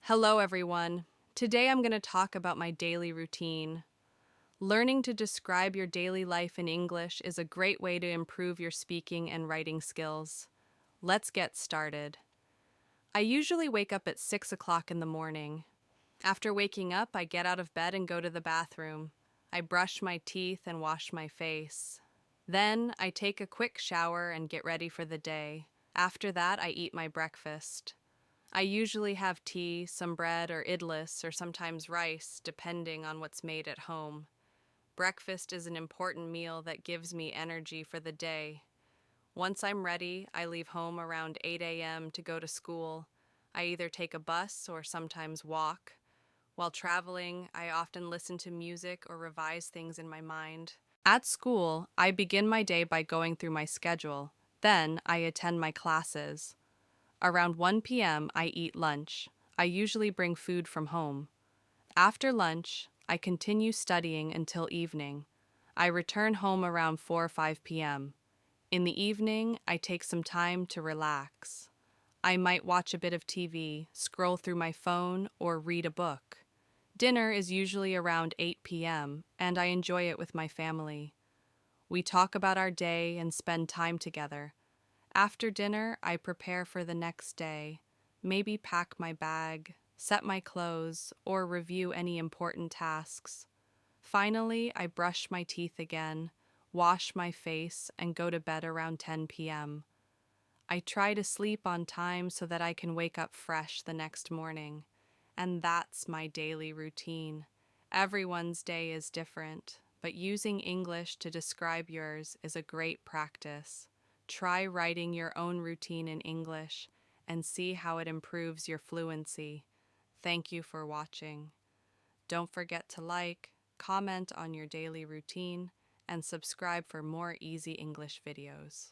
Hello, everyone. Today I'm going to talk about my daily routine. Learning to describe your daily life in English is a great way to improve your speaking and writing skills. Let's get started. I usually wake up at 6 o'clock in the morning. After waking up, I get out of bed and go to the bathroom. I brush my teeth and wash my face. Then I take a quick shower and get ready for the day. After that, I eat my breakfast. I usually have tea, some bread or idlis, or sometimes rice, depending on what's made at home. Breakfast is an important meal that gives me energy for the day. Once I'm ready, I leave home around 8 a.m. to go to school. I either take a bus or sometimes walk. While traveling, I often listen to music or revise things in my mind. At school, I begin my day by going through my schedule. Then, I attend my classes. Around 1 p.m., I eat lunch. I usually bring food from home. After lunch, I continue studying until evening. I return home around 4 or 5 p.m. In the evening, I take some time to relax. I might watch a bit of TV, scroll through my phone, or read a book. Dinner is usually around 8 p.m., and I enjoy it with my family. We talk about our day and spend time together. After dinner, I prepare for the next day, maybe pack my bag, set my clothes, or review any important tasks. Finally, I brush my teeth again, wash my face, and go to bed around 10 p.m. I try to sleep on time so that I can wake up fresh the next morning. And that's my daily routine. Everyone's day is different, but using English to describe yours is a great practice. Try writing your own routine in English and see how it improves your fluency. Thank you for watching. Don't forget to like, comment on your daily routine, and subscribe for more easy English videos.